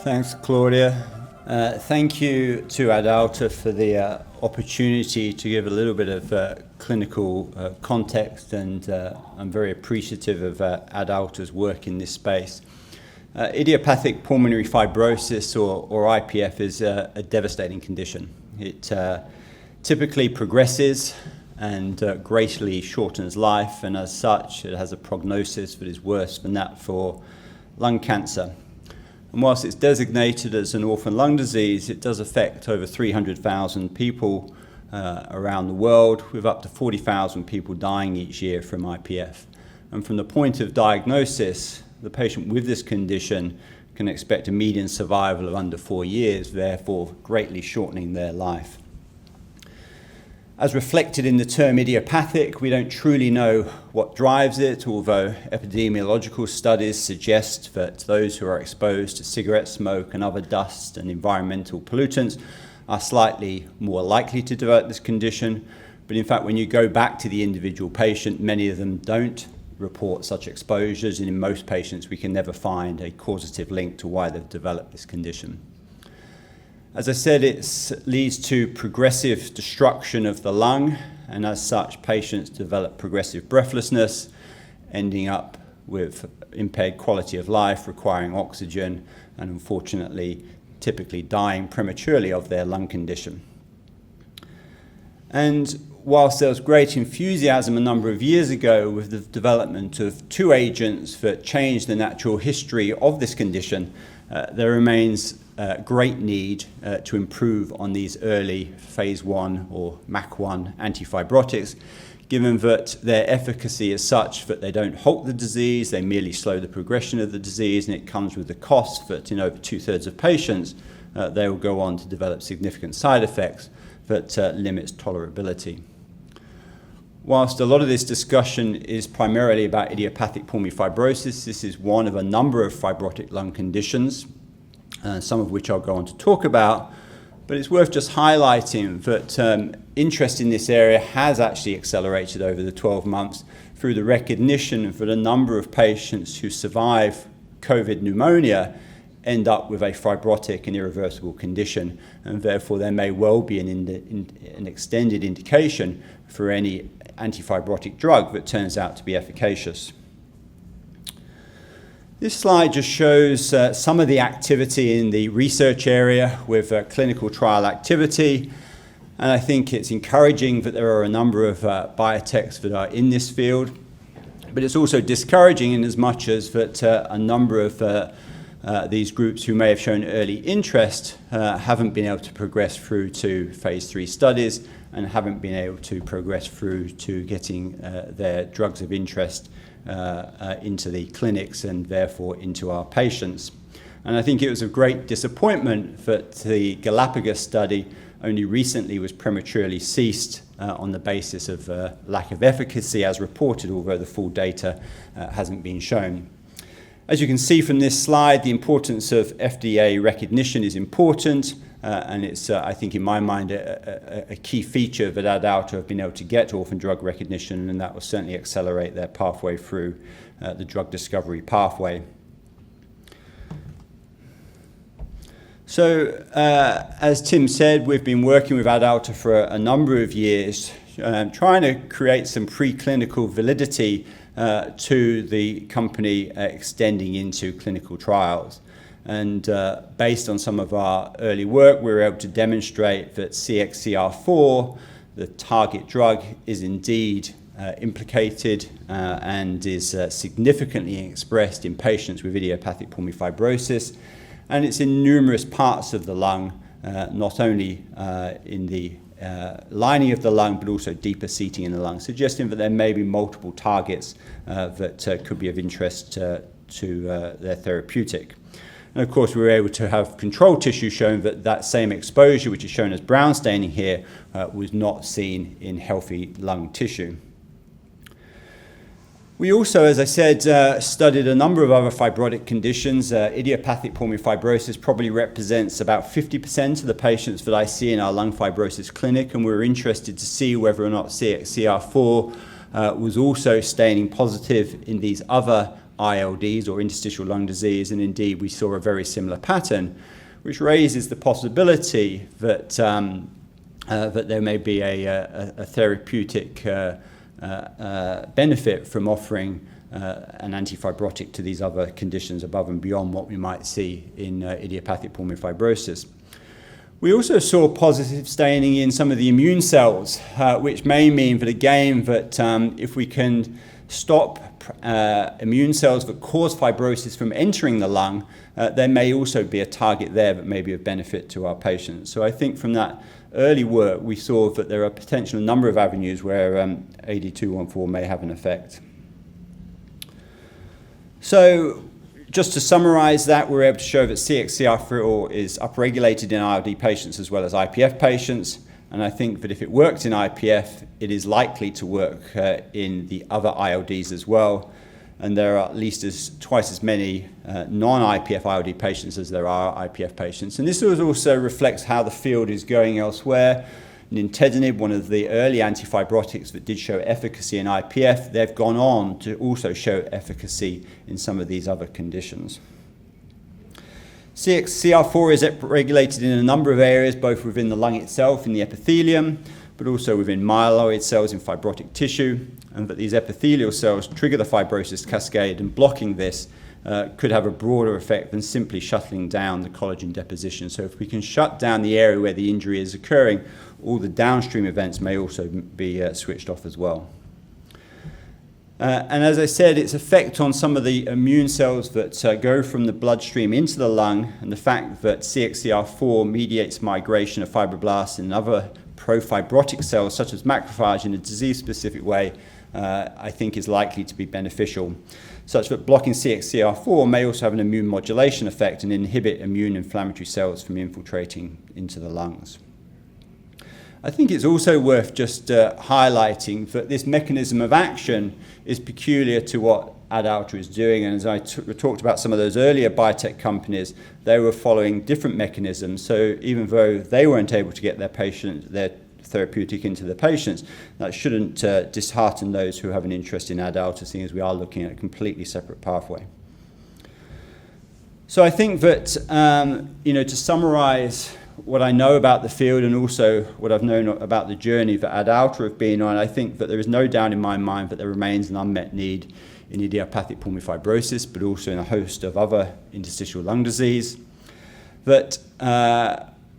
Thanks, Claudia. Thank you to AdAlta for the opportunity to give a little bit of clinical context, and I'm very appreciative of AdAlta's work in this space. Idiopathic pulmonary fibrosis, or IPF, is a devastating condition. It typically progresses and greatly shortens life, and as such it has a prognosis that is worse than that for lung cancer. And whilst it's designated as an orphan lung disease, it does affect over 300,000 people around the world, with up to 40,000 people dying each year from IPF. And from the point of diagnosis, the patient with this condition can expect a median survival of under 4 years, therefore greatly shortening their life. As reflected in the term idiopathic, we don't truly know what drives it, although epidemiological studies suggest that those who are exposed to cigarette smoke and other dust and environmental pollutants are slightly more likely to develop this condition. But in fact, when you go back to the individual patient, many of them don't report such exposures, and in most patients we can never find a causative link to why they've developed this condition. As I said, it leads to progressive destruction of the lung, and as such, patients develop progressive breathlessness, ending up with impaired quality of life, requiring oxygen, and unfortunately, typically dying prematurely of their lung condition. And whilst there was great enthusiasm a number of years ago with the development of 2 agents that changed the natural history of this condition, there remains great need to improve on these early phase 1 or MAC1 antifibrotics, given that their efficacy is such that they don't halt the disease, they merely slow the progression of the disease, and it comes with the cost that in over 2/3 of patients, they will go on to develop significant side effects that limits tolerability. Whilst a lot of this discussion is primarily about idiopathic pulmonary fibrosis, this is one of a number of fibrotic lung conditions, some of which I'll go on to talk about, but it's worth just highlighting that interest in this area has actually accelerated over the 12 months through the recognition that a number of patients who survive COVID pneumonia end up with a fibrotic and irreversible condition, and therefore there may well be an extended indication for any antifibrotic drug that turns out to be efficacious. This slide just shows some of the activity in the research area with clinical trial activity, and I think it's encouraging that there are a number of biotechs that are in this field, but it's also discouraging in as much as that a number of these groups who may have shown early interest haven't been able to progress through to phase 3 studies and haven't been able to progress through to getting their drugs of interest into the clinics and therefore into our patients. And I think it was a great disappointment that the Galapagos study only recently was prematurely ceased on the basis of lack of efficacy as reported, although the full data hasn't been shown. As you can see from this slide, the importance of FDA recognition is important, and it's, I think in my mind, a key feature that AdAlta have been able to get orphan drug recognition, and that will certainly accelerate their pathway through the drug discovery pathway. So, as Tim said, we've been working with AdAlta for a number of years, trying to create some preclinical validity to the company extending into clinical trials. And based on some of our early work, we were able to demonstrate that CXCR4, the target drug, is indeed implicated and is significantly expressed in patients with idiopathic pulmonary fibrosis. And it's in numerous parts of the lung, not only in the lining of the lung, but also deeper seating in the lung, suggesting that there may be multiple targets that could be of interest to their therapeutic. And of course, we were able to have control tissue showing that that same exposure, which is shown as brown staining here, was not seen in healthy lung tissue. We also, as I said, studied a number of other fibrotic conditions. Idiopathic pulmonary fibrosis probably represents about 50% of the patients that I see in our lung fibrosis clinic, and we were interested to see whether or not CXCR4 was also staining positive in these other ILDs or interstitial lung disease, and indeed we saw a very similar pattern, which raises the possibility that that there may be a therapeutic benefit from offering an antifibrotic to these other conditions above and beyond what we might see in idiopathic pulmonary fibrosis. We also saw positive staining in some of the immune cells, which may mean that again that if we can stop immune cells that cause fibrosis from entering the lung, there may also be a target there that may be of benefit to our patients. So I think from that early work we saw that there are potential number of avenues where AD214 may have an effect. So just to summarize that, we're able to show that CXCR4 is upregulated in ILD patients as well as IPF patients. And I think that if it works in IPF, it is likely to work in the other ILDs as well. And there are at least twice as many non-IPF ILD patients as there are IPF patients. And this also reflects how the field is going elsewhere. Nintedanib, one of the early antifibrotics that did show efficacy in IPF, they've gone on to also show efficacy in some of these other conditions. CXCR4 is regulated in a number of areas, both within the lung itself, in the epithelium, but also within myeloid cells in fibrotic tissue, and that these epithelial cells trigger the fibrosis cascade, and blocking this could have a broader effect than simply shutting down the collagen deposition. So if we can shut down the area where the injury is occurring, all the downstream events may also be switched off as well. And as I said, its effect on some of the immune cells that go from the bloodstream into the lung, and the fact that CXCR4 mediates migration of fibroblasts and other pro-fibrotic cells such as macrophage in a disease-specific way, I think is likely to be beneficial, such that blocking CXCR4 may also have an immune modulation effect and inhibit immune inflammatory cells from infiltrating into the lungs. I think it's also worth just highlighting that this mechanism of action is peculiar to what AdAlta is doing, and as I talked about some of those earlier biotech companies, they were following different mechanisms. So even though they weren't able to get their therapeutic into the patients, that shouldn't dishearten those who have an interest in AdAlta, seeing as we are looking at a completely separate pathway. So I think that to summarize what I know about the field and also what I've known about the journey that AdAlta have been on, I think that there is no doubt in my mind that there remains an unmet need in idiopathic pulmonary fibrosis, but also in a host of other interstitial lung disease. That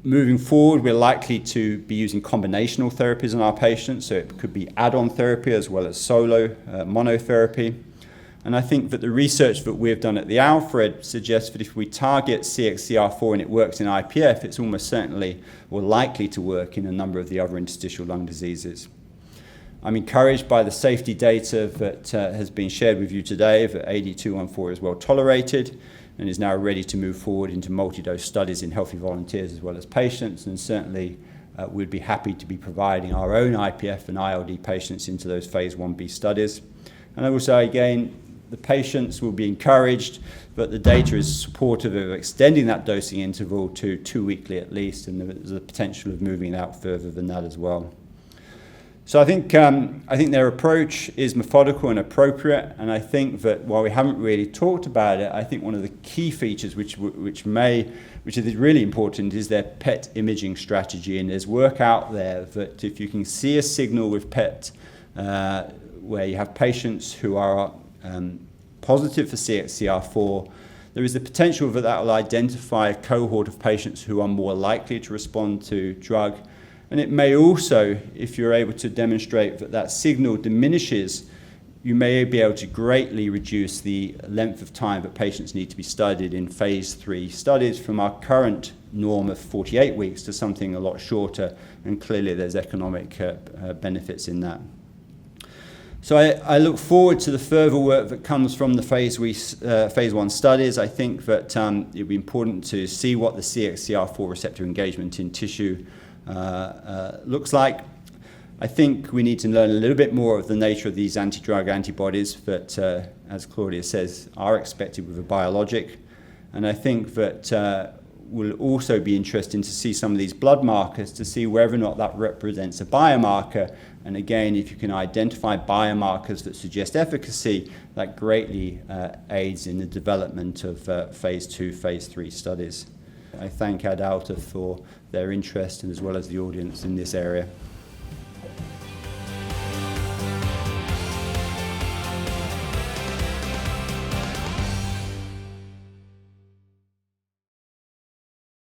moving forward, we're likely to be using combinational therapies on our patients, so it could be add-on therapy as well as solo monotherapy. And I think that the research that we've done at the Alfred suggests that if we target CXCR4 and it works in IPF, it's almost certainly or likely to work in a number of the other interstitial lung diseases. I'm encouraged by the safety data that has been shared with you today, that AD214 is well tolerated and is now ready to move forward into multi-dose studies in healthy volunteers as well as patients, and certainly we'd be happy to be providing our own IPF and ILD patients into those phase 1b studies. And also, again, the patients will be encouraged, but the data is supportive of extending that dosing interval to 2 weekly at least, and there's a potential of moving out further than that as well. So I think their approach is methodical and appropriate, and I think that while we haven't really talked about it, I think one of the key features which is really important is their PET imaging strategy. And there's work out there that if you can see a signal with PET where you have patients who are positive for CXCR4, there is the potential that will identify a cohort of patients who are more likely to respond to drug. And it may also, if you're able to demonstrate that signal diminishes, you may be able to greatly reduce the length of time that patients need to be studied in phase 3 studies from our current norm of 48 weeks to something a lot shorter, and clearly there's economic benefits in that. So I look forward to the further work that comes from the phase 1 studies. I think that it would be important to see what the CXCR4 receptor engagement in tissue looks like. I think we need to learn a little bit more of the nature of these anti-drug antibodies that, as Claudia says, are expected with a biologic. And I think that will also be interesting to see some of these blood markers to see whether or not that represents a biomarker. And again, if you can identify biomarkers that suggest efficacy, that greatly aids in the development of phase 2, phase 3 studies. I thank AdAlta for their interest and as well as the audience in this area.